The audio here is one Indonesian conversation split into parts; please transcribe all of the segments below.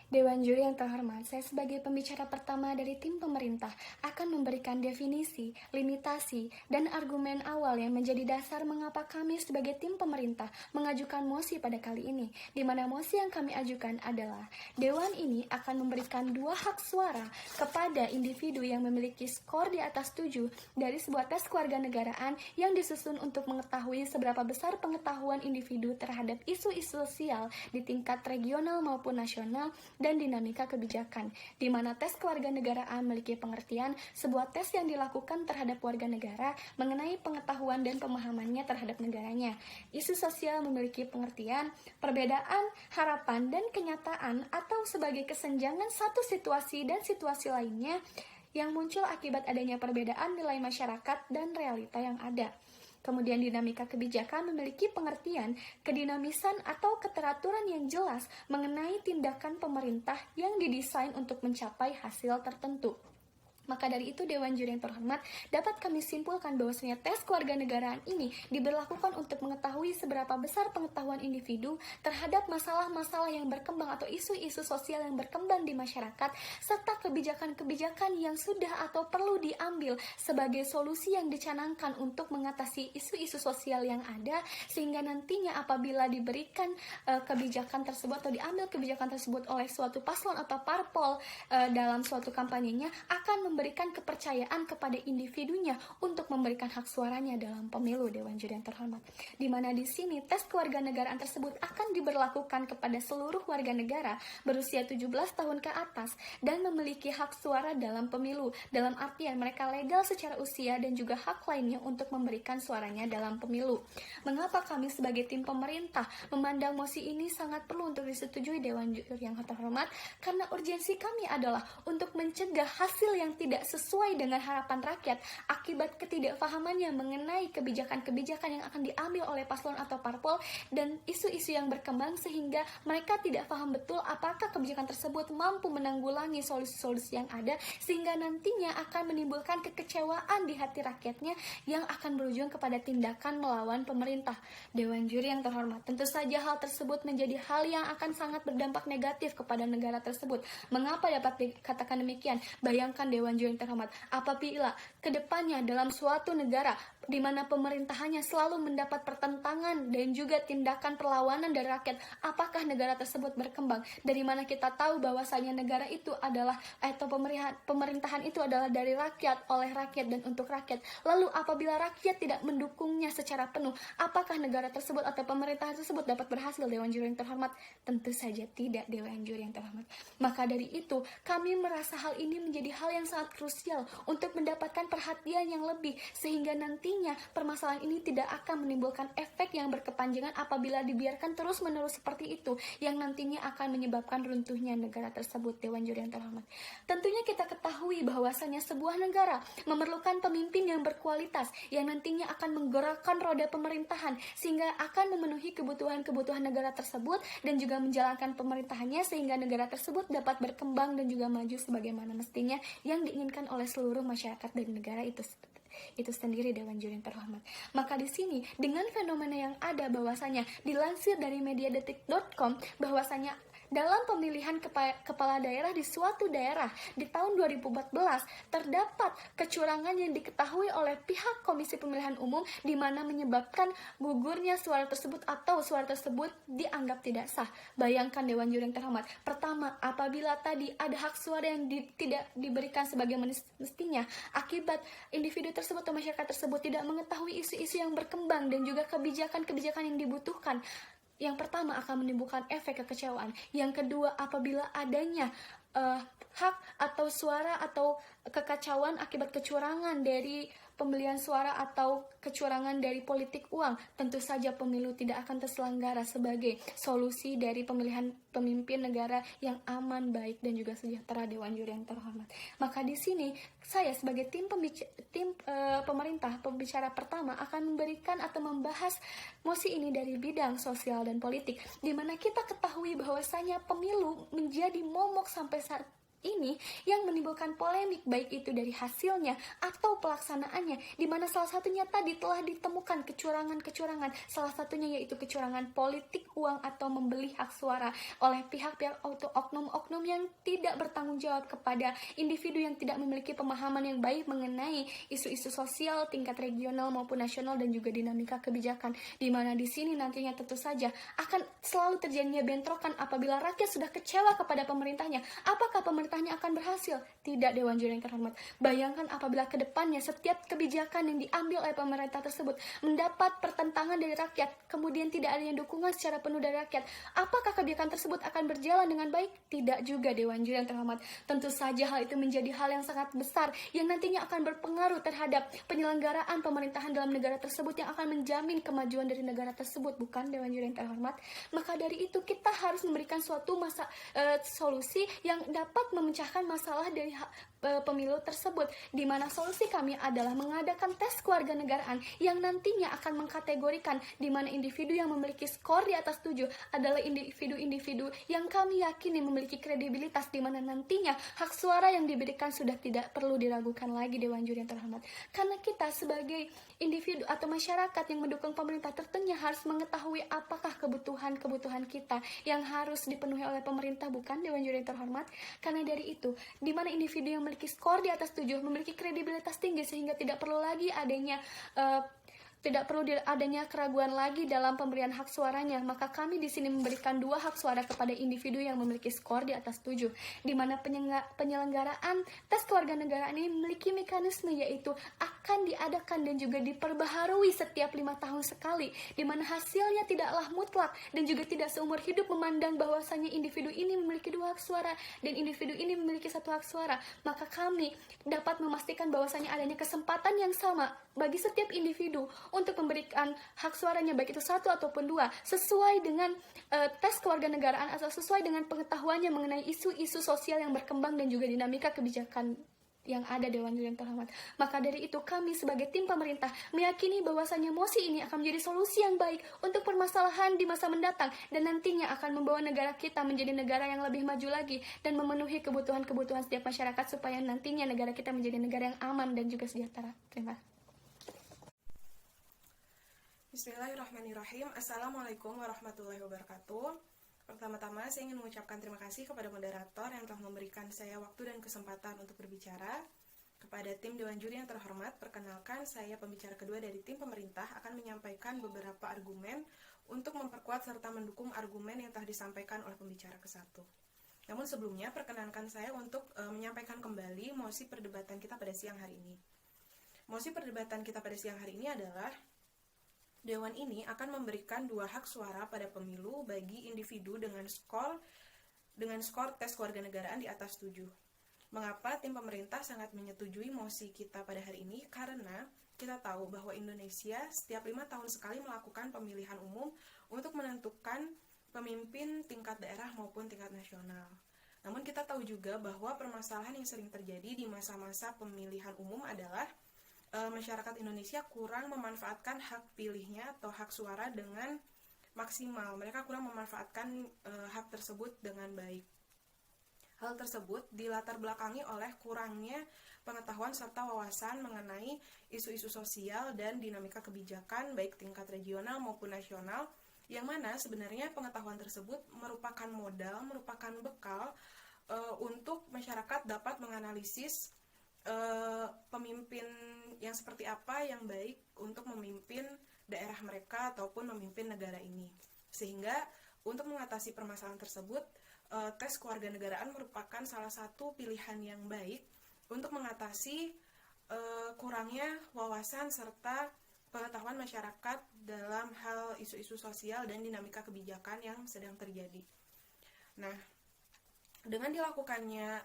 Dewan Juri yang terhormat, saya sebagai pembicara pertama dari tim pemerintah akan memberikan definisi, limitasi, dan argumen awal yang menjadi dasar mengapa kami sebagai tim pemerintah mengajukan mosi pada kali ini, di mana mosi yang kami ajukan adalah Dewan ini akan memberikan 2 hak suara kepada individu yang memiliki skor di atas 7 dari sebuah tes kewarganegaraan yang disusun untuk mengetahui seberapa besar pengetahuan individu terhadap isu-isu sosial di tingkat regional maupun nasional dan dinamika kebijakan, di mana tes kewarganegaraan memiliki pengertian sebuah tes yang dilakukan terhadap warga negara mengenai pengetahuan dan pemahamannya terhadap negaranya. Isu sosial memiliki pengertian perbedaan, harapan, dan kenyataan atau sebagai kesenjangan satu situasi dan situasi lainnya yang muncul akibat adanya perbedaan nilai masyarakat dan realita yang ada. Kemudian dinamika kebijakan memiliki pengertian kedinamisan atau keteraturan yang jelas mengenai tindakan pemerintah yang didesain untuk mencapai hasil tertentu. Maka dari itu, Dewan Juri yang terhormat, dapat kami simpulkan bahwasanya tes kewarganegaraan ini diberlakukan untuk mengetahui seberapa besar pengetahuan individu terhadap masalah-masalah yang berkembang atau isu-isu sosial yang berkembang di masyarakat, serta kebijakan-kebijakan yang sudah atau perlu diambil sebagai solusi yang dicanangkan untuk mengatasi isu-isu sosial yang ada, sehingga nantinya apabila diberikan kebijakan tersebut atau diambil kebijakan tersebut oleh suatu paslon atau parpol dalam suatu kampanyenya akan memberikan kepercayaan kepada individunya untuk memberikan hak suaranya dalam pemilu. Dewan Juri yang terhormat, di mana di sini tes kewarganegaraan tersebut akan diberlakukan kepada seluruh warga negara berusia 17 tahun ke atas dan memiliki hak suara dalam pemilu, dalam artian mereka legal secara usia dan juga hak lainnya untuk memberikan suaranya dalam pemilu. Mengapa kami sebagai tim pemerintah memandang mosi ini sangat perlu untuk disetujui Dewan Juri yang terhormat? Karena urgensi kami adalah untuk mencegah hasil yang tidak sesuai dengan harapan rakyat akibat ketidakfahamannya mengenai kebijakan-kebijakan yang akan diambil oleh paslon atau parpol dan isu-isu yang berkembang, sehingga mereka tidak paham betul apakah kebijakan tersebut mampu menanggulangi solusi-solusi yang ada, sehingga nantinya akan menimbulkan kekecewaan di hati rakyatnya yang akan berujung kepada tindakan melawan pemerintah. Dewan Juri yang terhormat, tentu saja hal tersebut menjadi hal yang akan sangat berdampak negatif kepada negara tersebut. Mengapa dapat dikatakan demikian? Bayangkan Dewan Juri yang terhormat, apabila kedepannya dalam suatu negara di mana pemerintahannya selalu mendapat pertentangan dan juga tindakan perlawanan dari rakyat, apakah negara tersebut berkembang? Dari mana kita tahu bahwasanya negara itu adalah atau pemerintahan itu adalah dari rakyat, oleh rakyat, dan untuk rakyat. Lalu apabila rakyat tidak mendukungnya secara penuh, apakah negara tersebut atau pemerintahan tersebut dapat berhasil? Dewan Juri yang terhormat, tentu saja tidak, Dewan Juri yang terhormat. Maka dari itu, kami merasa hal ini menjadi hal yang sangat krusial untuk mendapatkan perhatian yang lebih, sehingga nantinya permasalahan ini tidak akan menimbulkan efek yang berkepanjangan apabila dibiarkan terus-menerus seperti itu, yang nantinya akan menyebabkan runtuhnya negara tersebut. Dewan Juri yang terhormat, tentunya kita ketahui bahwasanya sebuah negara memerlukan pemimpin yang berkualitas, yang nantinya akan menggerakkan roda pemerintahan sehingga akan memenuhi kebutuhan-kebutuhan negara tersebut dan juga menjalankan pemerintahannya sehingga negara tersebut dapat berkembang dan juga maju sebagaimana mestinya yang diinginkan oleh seluruh masyarakat dan negara itu sendiri. Dewan Juri yang terhormat, maka di sini dengan fenomena yang ada bahwasanya dilansir dari mediadetik.com bahwasanya dalam pemilihan kepala daerah di suatu daerah di tahun 2014 terdapat kecurangan yang diketahui oleh pihak Komisi Pemilihan Umum, di mana menyebabkan gugurnya suara tersebut atau suara tersebut dianggap tidak sah. Bayangkan Dewan Juri yang terhormat, pertama, apabila tadi ada hak suara yang tidak diberikan sebagaimana mestinya akibat individu tersebut atau masyarakat tersebut tidak mengetahui isu-isu yang berkembang dan juga kebijakan-kebijakan yang dibutuhkan, yang pertama akan menimbulkan efek kekecewaan. Yang kedua, apabila adanya hak atau suara atau kekacauan akibat kecurangan dari pembelian suara atau kecurangan dari politik uang, tentu saja pemilu tidak akan terselenggara sebagai solusi dari pemilihan pemimpin negara yang aman, baik, dan juga sejahtera. Dewan Juri yang terhormat, maka di sini saya sebagai tim pemerintah, pembicara pertama, akan memberikan atau membahas mosi ini dari bidang sosial dan politik, di mana kita ketahui bahwasanya pemilu menjadi momok sampai saat ini yang menimbulkan polemik, baik itu dari hasilnya atau pelaksanaannya, di mana salah satunya tadi telah ditemukan kecurangan-kecurangan, salah satunya yaitu kecurangan politik uang atau membeli hak suara oleh pihak-pihak atau oknum-oknum yang tidak bertanggung jawab kepada individu yang tidak memiliki pemahaman yang baik mengenai isu-isu sosial tingkat regional maupun nasional dan juga dinamika kebijakan, di mana di sini nantinya tentu saja akan selalu terjadinya bentrokan apabila rakyat sudah kecewa kepada pemerintahnya. Apakah pemerintahnya akan berhasil? Tidak, Dewan Juri yang terhormat. Bayangkan apabila ke depannya setiap kebijakan yang diambil oleh pemerintah tersebut mendapat pertentangan dari rakyat, kemudian tidak adanya dukungan secara penuh dari rakyat, apakah kebijakan tersebut akan berjalan dengan baik? Tidak juga, Dewan Juri yang terhormat. Tentu saja hal itu menjadi hal yang sangat besar yang nantinya akan berpengaruh terhadap penyelenggaraan pemerintahan dalam negara tersebut yang akan menjamin kemajuan dari negara tersebut, bukan, Dewan Juri yang terhormat? Maka dari itu kita harus memberikan suatu solusi yang dapat memecahkan masalah dari pemilu tersebut, di mana solusi kami adalah mengadakan tes kewarganegaraan yang nantinya akan mengkategorikan di mana individu yang memiliki skor di atas 7 adalah individu-individu yang kami yakini memiliki kredibilitas, di mana nantinya hak suara yang diberikan sudah tidak perlu diragukan lagi, Dewan Juri yang terhormat. Karena kita sebagai individu atau masyarakat yang mendukung pemerintah tentunya harus mengetahui apakah kebutuhan kita yang harus dipenuhi oleh pemerintah, bukan, Dewan Juri yang terhormat? Karena dari itu, di mana individu yang memiliki skor di atas 7 memiliki kredibilitas tinggi sehingga tidak perlu adanya keraguan lagi dalam pemberian hak suaranya, maka kami di sini memberikan 2 hak suara kepada individu yang memiliki skor di atas 7, di mana penyelenggaraan tes kewarganegaraan ini memiliki mekanisme yaitu akan diadakan dan juga diperbaharui setiap 5 tahun sekali, di mana hasilnya tidaklah mutlak dan juga tidak seumur hidup memandang bahwasanya individu ini memiliki 2 hak suara dan individu ini memiliki 1 hak suara. Maka kami dapat memastikan bahwasanya adanya kesempatan yang sama bagi setiap individu untuk memberikan hak suaranya, baik itu 1 ataupun 2, sesuai dengan tes kewarganegaraan atau sesuai dengan pengetahuannya mengenai isu-isu sosial yang berkembang dan juga dinamika kebijakan yang ada, Dewan Juri yang terhormat. Maka dari itu kami sebagai tim pemerintah meyakini bahwasanya mosi ini akan menjadi solusi yang baik untuk permasalahan di masa mendatang dan nantinya akan membawa negara kita menjadi negara yang lebih maju lagi dan memenuhi kebutuhan-kebutuhan setiap masyarakat supaya nantinya negara kita menjadi negara yang aman dan juga sejahtera. Terima kasih. Bismillahirrahmanirrahim. Assalamualaikum warahmatullahi wabarakatuh. Pertama-tama saya ingin mengucapkan terima kasih kepada moderator yang telah memberikan saya waktu dan kesempatan untuk berbicara. Kepada tim Dewan Juri yang terhormat, perkenalkan saya pembicara kedua dari tim pemerintah akan menyampaikan beberapa argumen untuk memperkuat serta mendukung argumen yang telah disampaikan oleh pembicara ke-1. Namun sebelumnya, perkenankan saya untuk menyampaikan kembali mosi perdebatan kita pada siang hari ini. Mosi perdebatan kita pada siang hari ini adalah Dewan ini akan memberikan 2 hak suara pada pemilu bagi individu dengan skor tes kewarganegaraan di atas 7. Mengapa tim pemerintah sangat menyetujui mosi kita pada hari ini? Karena kita tahu bahwa Indonesia setiap 5 tahun sekali melakukan pemilihan umum untuk menentukan pemimpin tingkat daerah maupun tingkat nasional. Namun kita tahu juga bahwa permasalahan yang sering terjadi di masa-masa pemilihan umum adalah masyarakat Indonesia kurang memanfaatkan hak pilihnya atau hak suara dengan maksimal. Mereka kurang memanfaatkan hak tersebut dengan baik. Hal tersebut dilatar belakangi oleh kurangnya pengetahuan serta wawasan mengenai isu-isu sosial dan dinamika kebijakan baik tingkat regional maupun nasional, yang mana sebenarnya pengetahuan tersebut merupakan modal, merupakan bekal untuk masyarakat dapat menganalisis pemimpin yang seperti apa yang baik untuk memimpin daerah mereka ataupun memimpin negara ini. Sehingga untuk mengatasi permasalahan tersebut, tes kewarganegaraan merupakan salah satu pilihan yang baik untuk mengatasi kurangnya wawasan serta pengetahuan masyarakat dalam hal isu-isu sosial dan dinamika kebijakan yang sedang terjadi. Nah, dengan dilakukannya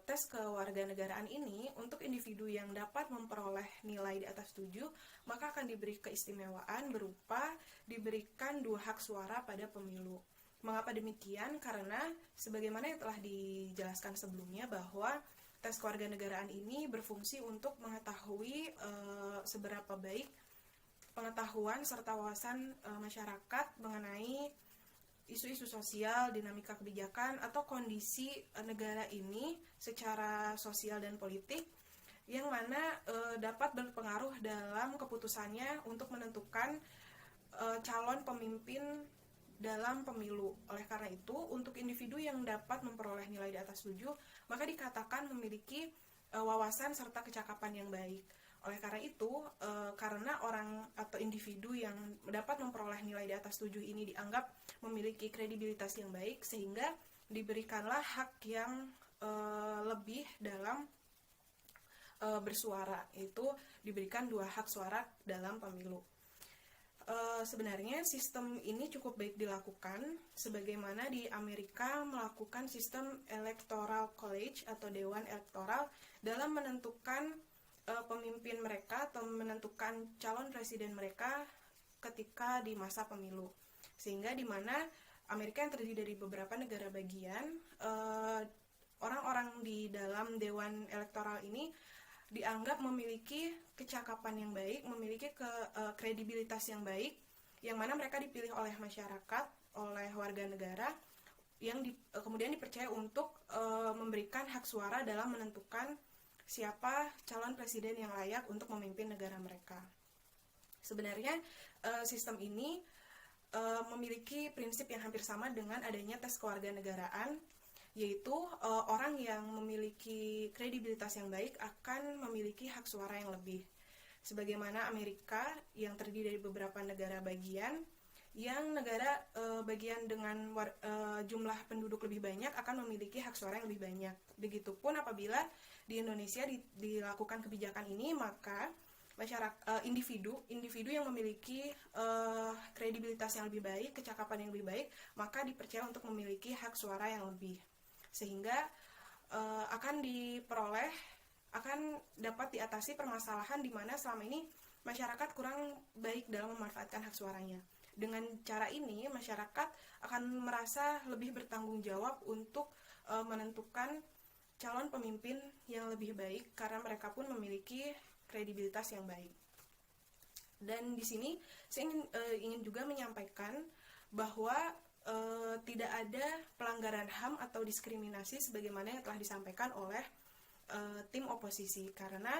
tes kewarganegaraan ini untuk individu yang dapat memperoleh nilai di atas 7, maka akan diberi keistimewaan berupa diberikan 2 hak suara pada pemilu. Mengapa demikian? Karena sebagaimana yang telah dijelaskan sebelumnya bahwa tes kewarganegaraan ini berfungsi untuk mengetahui seberapa baik pengetahuan serta wawasan masyarakat mengenai isu-isu sosial, dinamika kebijakan, atau kondisi negara ini secara sosial dan politik yang mana dapat berpengaruh dalam keputusannya untuk menentukan calon pemimpin dalam pemilu. Oleh karena itu, untuk individu yang dapat memperoleh nilai di atas 7, maka dikatakan memiliki wawasan serta kecakapan yang baik. Oleh karena itu, karena orang atau individu yang dapat memperoleh nilai di atas 7 ini dianggap memiliki kredibilitas yang baik, sehingga diberikanlah hak yang lebih dalam bersuara, yaitu diberikan 2 hak suara dalam pemilu. Sebenarnya sistem ini cukup baik dilakukan, sebagaimana di Amerika melakukan sistem electoral college atau dewan elektoral dalam menentukan pemimpin mereka atau menentukan calon presiden mereka ketika di masa pemilu. Sehingga di mana Amerika yang terdiri dari beberapa negara bagian, orang-orang di dalam dewan elektoral ini dianggap memiliki kecakapan yang baik, memiliki kredibilitas yang baik, yang mana mereka dipilih oleh masyarakat, oleh warga negara, yang kemudian dipercaya untuk memberikan hak suara dalam menentukan siapa calon presiden yang layak untuk memimpin negara mereka. Sebenarnya sistem ini memiliki prinsip yang hampir sama dengan adanya tes kewarganegaraan, yaitu orang yang memiliki kredibilitas yang baik akan memiliki hak suara yang lebih. Sebagaimana Amerika yang terdiri dari beberapa negara bagian, yang negara bagian dengan jumlah penduduk lebih banyak akan memiliki hak suara yang lebih banyak. Begitupun apabila di Indonesia dilakukan kebijakan ini, maka masyarakat individu yang memiliki kredibilitas yang lebih baik, kecakapan yang lebih baik, maka dipercaya untuk memiliki hak suara yang lebih, sehingga akan dapat diatasi permasalahan di mana selama ini masyarakat kurang baik dalam memanfaatkan hak suaranya. Dengan cara ini, masyarakat akan merasa lebih bertanggung jawab untuk menentukan calon pemimpin yang lebih baik, karena mereka pun memiliki kredibilitas yang baik. Dan di sini saya ingin juga menyampaikan bahwa tidak ada pelanggaran HAM atau diskriminasi sebagaimana yang telah disampaikan oleh tim oposisi, karena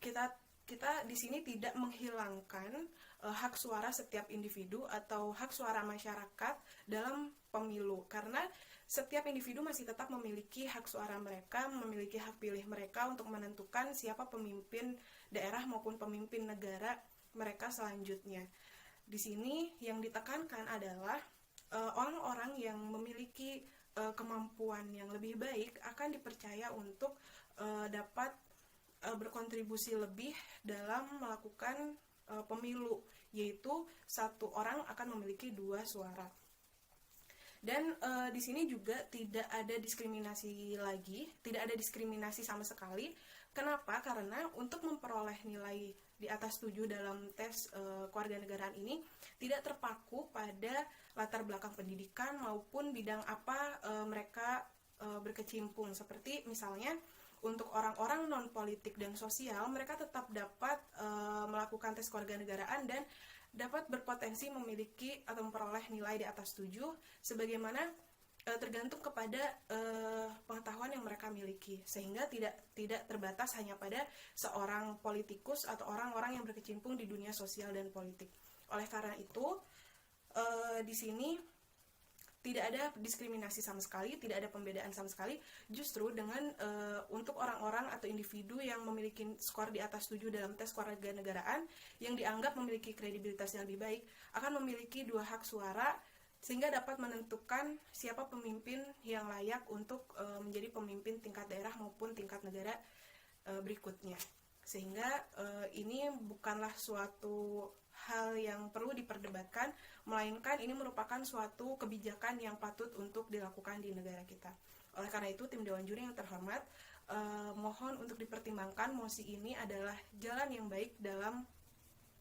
kita di sini tidak menghilangkan hak suara setiap individu atau hak suara masyarakat dalam pemilu, karena setiap individu masih tetap memiliki hak suara mereka, memiliki hak pilih mereka untuk menentukan siapa pemimpin daerah maupun pemimpin negara mereka selanjutnya. Di sini yang ditekankan adalah orang-orang yang memiliki kemampuan yang lebih baik akan dipercaya untuk dapat berkontribusi lebih dalam melakukan pemilu, yaitu satu orang akan memiliki 2 suara. Dan di sini juga tidak ada diskriminasi lagi, tidak ada diskriminasi sama sekali. Kenapa? Karena untuk memperoleh nilai di atas 7 dalam tes kewarganegaraan ini tidak terpaku pada latar belakang pendidikan maupun bidang apa mereka berkecimpung. Seperti misalnya untuk orang-orang non-politik dan sosial, mereka tetap dapat melakukan tes kewarganegaraan dan dapat berpotensi memiliki atau memperoleh nilai di atas 7, sebagaimana tergantung kepada pengetahuan yang mereka miliki, sehingga tidak terbatas hanya pada seorang politikus atau orang-orang yang berkecimpung di dunia sosial dan politik. Oleh karena itu, di sini tidak ada diskriminasi sama sekali, tidak ada pembedaan sama sekali. Justru dengan untuk orang-orang atau individu yang memiliki skor di atas 7 dalam tes kewarganegaraan yang dianggap memiliki kredibilitas yang lebih baik, akan memiliki 2 hak suara, sehingga dapat menentukan siapa pemimpin yang layak untuk menjadi pemimpin tingkat daerah maupun tingkat negara berikutnya. Sehingga ini bukanlah suatu hal yang perlu diperdebatkan, melainkan ini merupakan suatu kebijakan yang patut untuk dilakukan di negara kita. Oleh karena itu, tim Dewan Juri yang terhormat, mohon untuk dipertimbangkan mosi ini adalah jalan yang baik dalam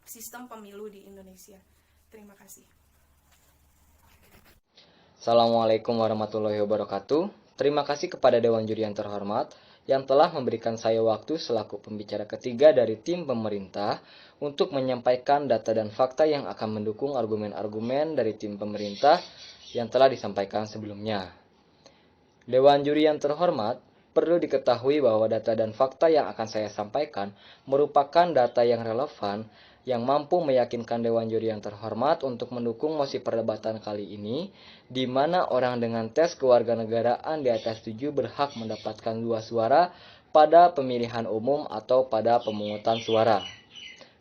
sistem pemilu di Indonesia. Terima kasih. Assalamualaikum warahmatullahi wabarakatuh. Terima kasih kepada Dewan Juri yang terhormat yang telah memberikan saya waktu selaku pembicara ketiga dari tim pemerintah untuk menyampaikan data dan fakta yang akan mendukung argumen-argumen dari tim pemerintah yang telah disampaikan sebelumnya. Dewan juri yang terhormat, perlu diketahui bahwa data dan fakta yang akan saya sampaikan merupakan data yang relevan yang mampu meyakinkan Dewan Juri yang terhormat untuk mendukung mosi perdebatan kali ini, di mana orang dengan tes kewarganegaraan di atas 7 berhak mendapatkan 2 suara pada pemilihan umum atau pada pemungutan suara.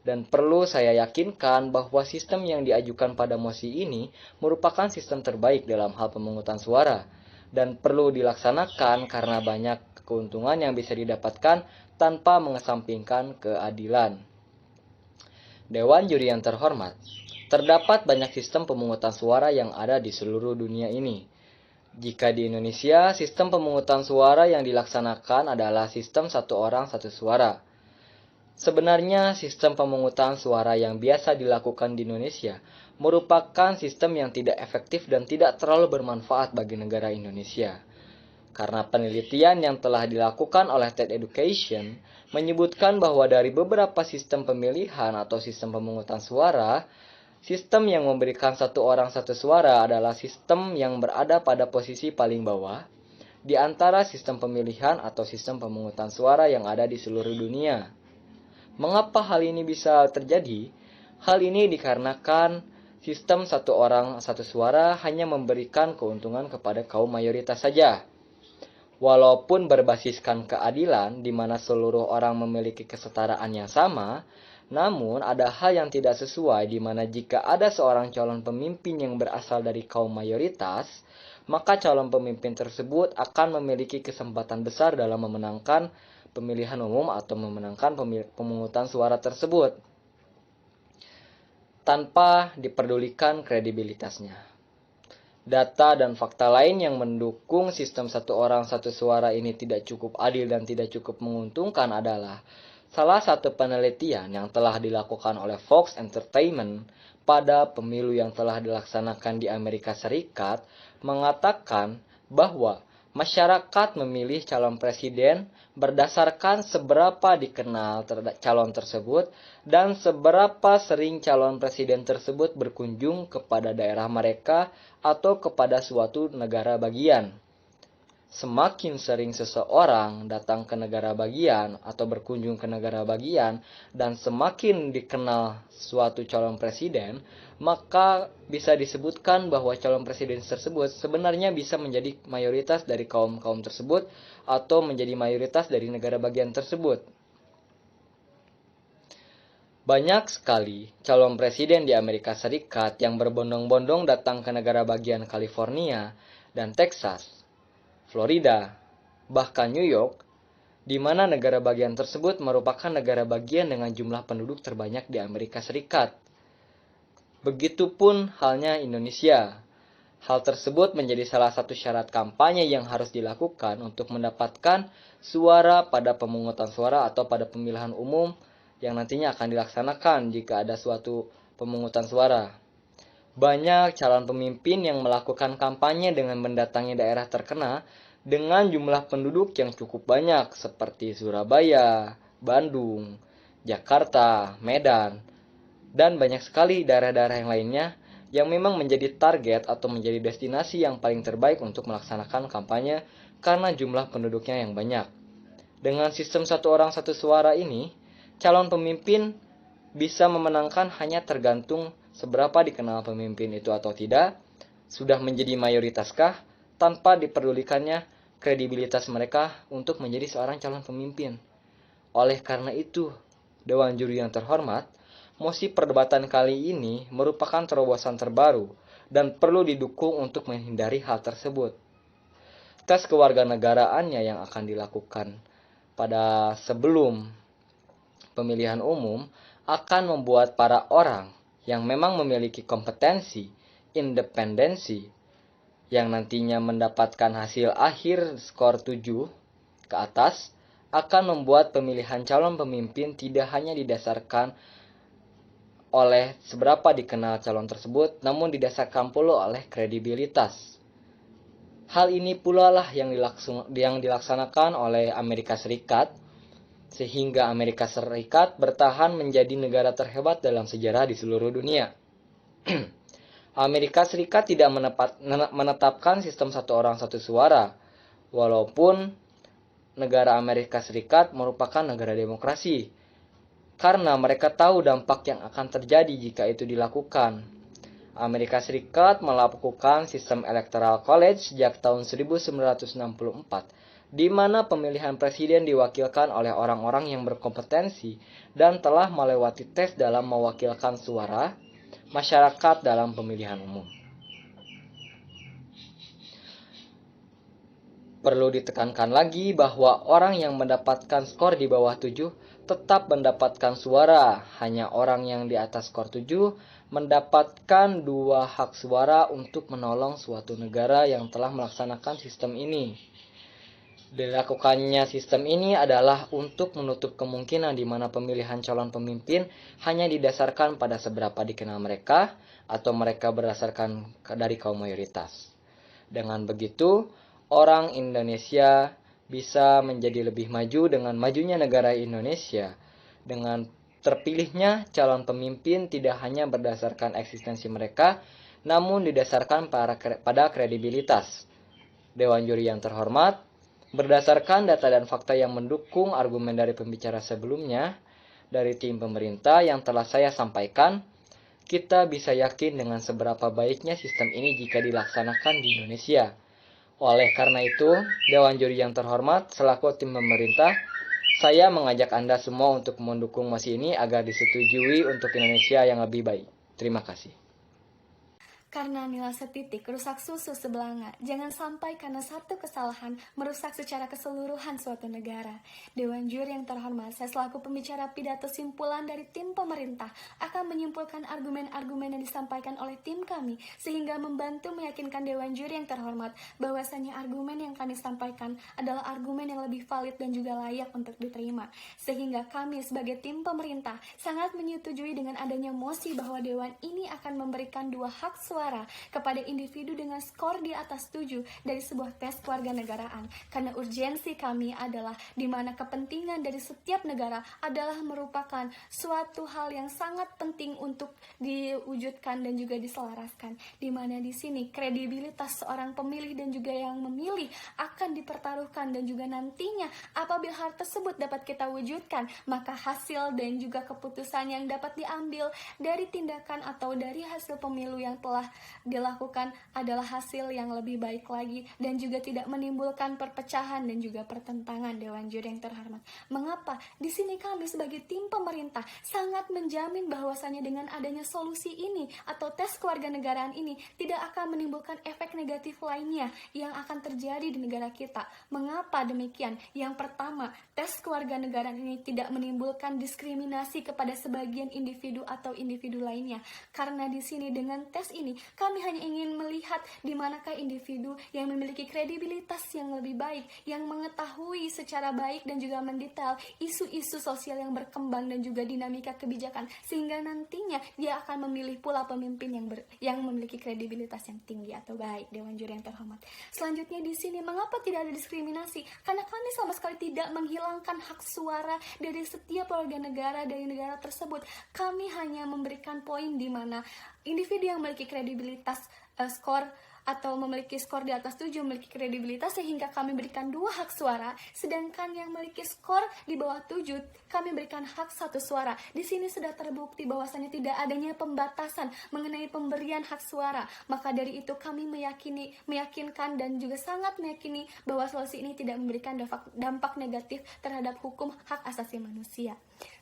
Dan perlu saya yakinkan bahwa sistem yang diajukan pada mosi ini merupakan sistem terbaik dalam hal pemungutan suara, dan perlu dilaksanakan karena banyak keuntungan yang bisa didapatkan tanpa mengesampingkan keadilan. Dewan Juri yang terhormat, terdapat banyak sistem pemungutan suara yang ada di seluruh dunia ini. Jika di Indonesia, sistem pemungutan suara yang dilaksanakan adalah sistem satu orang satu suara. Sebenarnya, sistem pemungutan suara yang biasa dilakukan di Indonesia merupakan sistem yang tidak efektif dan tidak terlalu bermanfaat bagi negara Indonesia. Karena penelitian yang telah dilakukan oleh TED Education menyebutkan bahwa dari beberapa sistem pemilihan atau sistem pemungutan suara, sistem yang memberikan satu orang satu suara adalah sistem yang berada pada posisi paling bawah di antara sistem pemilihan atau sistem pemungutan suara yang ada di seluruh dunia. Mengapa hal ini bisa terjadi? Hal ini dikarenakan sistem satu orang satu suara hanya memberikan keuntungan kepada kaum mayoritas saja. Walaupun berbasiskan keadilan di mana seluruh orang memiliki kesetaraan yang sama, namun ada hal yang tidak sesuai di mana jika ada seorang calon pemimpin yang berasal dari kaum mayoritas, maka calon pemimpin tersebut akan memiliki kesempatan besar dalam memenangkan pemilihan umum atau memenangkan pemungutan suara tersebut tanpa diperdulikan kredibilitasnya. Data dan fakta lain yang mendukung sistem satu orang satu suara ini tidak cukup adil dan tidak cukup menguntungkan adalah salah satu penelitian yang telah dilakukan oleh Fox Entertainment pada pemilu yang telah dilaksanakan di Amerika Serikat mengatakan bahwa masyarakat memilih calon presiden berdasarkan seberapa dikenal calon tersebut dan seberapa sering calon presiden tersebut berkunjung kepada daerah mereka atau kepada suatu negara bagian. Semakin sering seseorang datang ke negara bagian atau berkunjung ke negara bagian dan semakin dikenal suatu calon presiden, maka bisa disebutkan bahwa calon presiden tersebut sebenarnya bisa menjadi mayoritas dari kaum-kaum tersebut atau menjadi mayoritas dari negara bagian tersebut. Banyak sekali calon presiden di Amerika Serikat yang berbondong-bondong datang ke negara bagian California dan Texas, Florida, bahkan New York, di mana negara bagian tersebut merupakan negara bagian dengan jumlah penduduk terbanyak di Amerika Serikat. Begitupun halnya Indonesia. Hal tersebut menjadi salah satu syarat kampanye yang harus dilakukan untuk mendapatkan suara pada pemungutan suara atau pada pemilihan umum yang nantinya akan dilaksanakan jika ada suatu pemungutan suara. Banyak calon pemimpin yang melakukan kampanye dengan mendatangi daerah terkena dengan jumlah penduduk yang cukup banyak seperti Surabaya, Bandung, Jakarta, Medan, dan banyak sekali daerah-daerah yang lainnya yang memang menjadi target atau menjadi destinasi yang paling terbaik untuk melaksanakan kampanye karena jumlah penduduknya yang banyak. Dengan sistem satu orang satu suara ini, calon pemimpin bisa memenangkan hanya tergantung seberapa dikenal pemimpin itu atau tidak, sudah menjadi mayoritaskah, tanpa diperdulikannya kredibilitas mereka untuk menjadi seorang calon pemimpin. Oleh karena itu, Dewan Juri yang terhormat, mosi perdebatan kali ini merupakan terobosan terbaru dan perlu didukung untuk menghindari hal tersebut. Tes kewarganegaraannya yang akan dilakukan pada sebelum pemilihan umum akan membuat para orang yang memang memiliki kompetensi, independensi, yang nantinya mendapatkan hasil akhir skor 7 ke atas, akan membuat pemilihan calon pemimpin tidak hanya didasarkan oleh seberapa dikenal calon tersebut, namun didasarkan pula oleh kredibilitas. Hal ini pula lah yang dilaksanakan oleh Amerika Serikat, sehingga Amerika Serikat bertahan menjadi negara terhebat dalam sejarah di seluruh dunia. Amerika Serikat tidak menetapkan sistem satu orang satu suara, walaupun negara Amerika Serikat merupakan negara demokrasi, karena mereka tahu dampak yang akan terjadi jika itu dilakukan. Amerika Serikat melakukan sistem electoral college sejak tahun 1964, di mana pemilihan presiden diwakilkan oleh orang-orang yang berkompetensi dan telah melewati tes dalam mewakilkan suara masyarakat dalam pemilihan umum. Perlu ditekankan lagi bahwa orang yang mendapatkan skor di bawah 7 tetap mendapatkan suara. Hanya orang yang di atas skor 7 mendapatkan 2 hak suara untuk menolong suatu negara yang telah melaksanakan sistem ini. Dilakukannya sistem ini adalah untuk menutup kemungkinan di mana pemilihan calon pemimpin hanya didasarkan pada seberapa dikenal mereka atau mereka berdasarkan dari kaum mayoritas. Dengan begitu, orang Indonesia bisa menjadi lebih maju dengan majunya negara Indonesia. Dengan terpilihnya calon pemimpin tidak hanya berdasarkan eksistensi mereka, namun didasarkan pada kredibilitas. Dewan Juri yang terhormat, berdasarkan data dan fakta yang mendukung argumen dari pembicara sebelumnya, dari tim pemerintah yang telah saya sampaikan, kita bisa yakin dengan seberapa baiknya sistem ini jika dilaksanakan di Indonesia. Oleh karena itu, Dewan Juri yang terhormat, selaku tim pemerintah, saya mengajak Anda semua untuk mendukung mosi ini agar disetujui untuk Indonesia yang lebih baik. Terima kasih. Karena nilai setitik rusak susu sebelanga, jangan sampai karena satu kesalahan merusak secara keseluruhan suatu negara. Dewan Juri yang terhormat, saya selaku pembicara pidato simpulan dari tim pemerintah akan menyimpulkan argumen-argumen yang disampaikan oleh tim kami, sehingga membantu meyakinkan Dewan Juri yang terhormat bahwasanya argumen yang kami sampaikan adalah argumen yang lebih valid dan juga layak untuk diterima. Sehingga kami sebagai tim pemerintah sangat menyetujui dengan adanya mosi bahwa Dewan ini akan memberikan 2 hak suara kepada individu dengan skor di atas 7 dari sebuah tes kewarganegaraan. Karena urgensi kami adalah di mana kepentingan dari setiap negara adalah merupakan suatu hal yang sangat penting untuk diwujudkan dan juga diselaraskan. Di mana di sini kredibilitas seorang pemilih dan juga yang memilih akan dipertaruhkan, dan juga nantinya apabila hal tersebut dapat kita wujudkan, maka hasil dan juga keputusan yang dapat diambil dari tindakan atau dari hasil pemilu yang telah dilakukan adalah hasil yang lebih baik lagi dan juga tidak menimbulkan perpecahan dan juga pertentangan. Dewan Juri yang terhormat, mengapa di sini kami sebagai tim pemerintah sangat menjamin bahwasannya dengan adanya solusi ini atau tes kewarganegaraan ini tidak akan menimbulkan efek negatif lainnya yang akan terjadi di negara kita. Mengapa demikian? Yang pertama, tes kewarganegaraan ini tidak menimbulkan diskriminasi kepada sebagian individu atau individu lainnya, karena di sini dengan tes ini kami hanya ingin melihat di manakah individu yang memiliki kredibilitas yang lebih baik, yang mengetahui secara baik dan juga mendetail isu-isu sosial yang berkembang dan juga dinamika kebijakan, sehingga nantinya dia akan memilih pula pemimpin yang memiliki kredibilitas yang tinggi atau baik. Dewan Juri yang terhormat, selanjutnya di sini mengapa tidak ada diskriminasi? Karena kami sama sekali tidak menghilangkan hak suara dari setiap warga negara dari negara tersebut. Kami hanya memberikan poin di mana individu yang memiliki kredibilitas skor atau memiliki skor di atas 7 memiliki kredibilitas sehingga kami berikan 2 hak suara, sedangkan yang memiliki skor di bawah 7 kami berikan hak 1 suara. Di sini sudah terbukti bahwasannya tidak adanya pembatasan mengenai pemberian hak suara. Maka dari itu kami meyakinkan dan juga sangat meyakini bahwa solusi ini tidak memberikan dampak negatif terhadap hukum hak asasi manusia.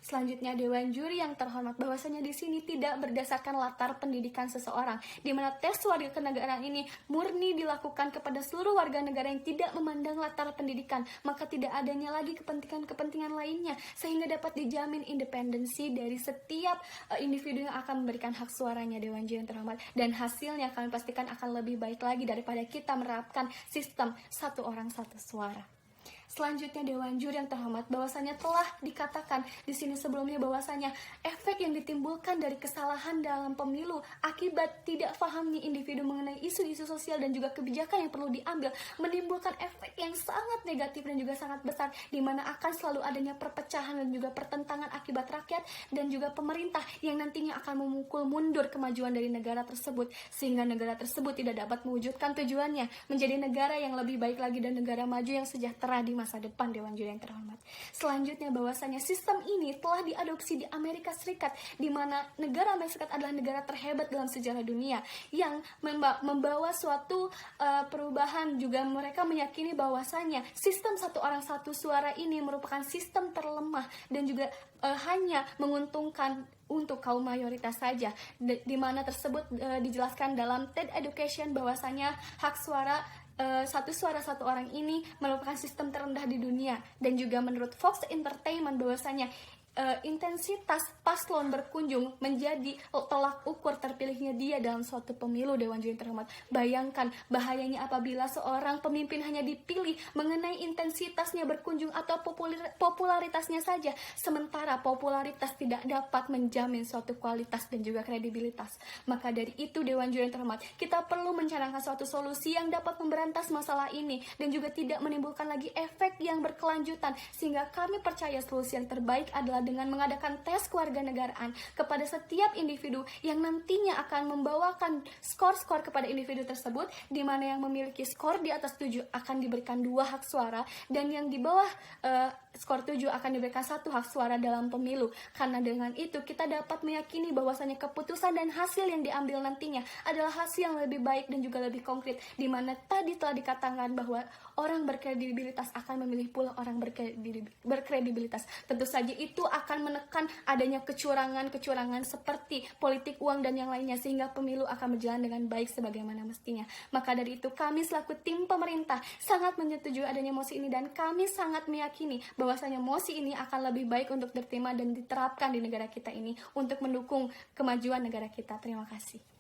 Selanjutnya Dewan Juri yang terhormat, bahwasanya di sini tidak berdasarkan latar pendidikan seseorang, di mana tes warganegaraan ini murni dilakukan kepada seluruh warga negara yang tidak memandang latar pendidikan, maka tidak adanya lagi kepentingan-kepentingan lainnya, sehingga dapat dijamin independensi dari setiap individu yang akan memberikan hak suaranya. Dewan Juri yang terhormat, dan hasilnya kami pastikan akan lebih baik lagi daripada kita menerapkan sistem 1 orang 1 suara. Selanjutnya Dewan Juri yang terhormat, bahwasanya telah dikatakan di sini sebelumnya bahwasanya efek yang ditimbulkan dari kesalahan dalam pemilu akibat tidak pahamnya individu mengenai isu-isu sosial dan juga kebijakan yang perlu diambil menimbulkan efek yang sangat negatif dan juga sangat besar, di mana akan selalu adanya perpecahan dan juga pertentangan akibat rakyat dan juga pemerintah yang nantinya akan memukul mundur kemajuan dari negara tersebut, sehingga negara tersebut tidak dapat mewujudkan tujuannya menjadi negara yang lebih baik lagi dan negara maju yang sejahtera di masa depan. Dewan Juri yang terhormat, selanjutnya bahwasanya sistem ini telah diadopsi di Amerika Serikat, di mana negara Amerika Serikat adalah negara terhebat dalam sejarah dunia yang membawa suatu perubahan. Juga mereka meyakini bahwasanya sistem satu orang satu suara ini merupakan sistem terlemah dan juga hanya menguntungkan untuk kaum mayoritas saja, di mana tersebut dijelaskan dalam TED Education bahwasanya hak suara satu suara satu orang ini merupakan sistem terendah di dunia. Dan juga menurut Fox Entertainment bahwasanya intensitas paslon berkunjung menjadi tolak ukur terpilihnya dia dalam suatu pemilu. Dewan Juri yang terhormat, bayangkan bahayanya apabila seorang pemimpin hanya dipilih mengenai intensitasnya berkunjung atau popularitasnya saja, sementara popularitas tidak dapat menjamin suatu kualitas dan juga kredibilitas. Maka dari itu Dewan Juri yang terhormat, kita perlu mencanangkan suatu solusi yang dapat memberantas masalah ini dan juga tidak menimbulkan lagi efek yang berkelanjutan, sehingga kami percaya solusi yang terbaik adalah dengan mengadakan tes kewarganegaraan kepada setiap individu yang nantinya akan membawakan skor-skor kepada individu tersebut, di mana yang memiliki skor di atas 7 akan diberikan 2 hak suara dan yang di bawah skor 7 akan diberikan 1 hak suara dalam pemilu. Karena dengan itu kita dapat meyakini bahwasanya keputusan dan hasil yang diambil nantinya adalah hasil yang lebih baik dan juga lebih konkret, di mana tadi telah dikatakan bahwa orang berkredibilitas akan memilih pula orang berkredibilitas. Tentu saja itu akan menekan adanya kecurangan-kecurangan seperti politik uang dan yang lainnya, sehingga pemilu akan berjalan dengan baik sebagaimana mestinya. Maka dari itu kami selaku tim pemerintah sangat menyetujui adanya mosi ini, dan kami sangat meyakini bahwasanya mosi ini akan lebih baik untuk diterima dan diterapkan di negara kita ini untuk mendukung kemajuan negara kita. Terima kasih.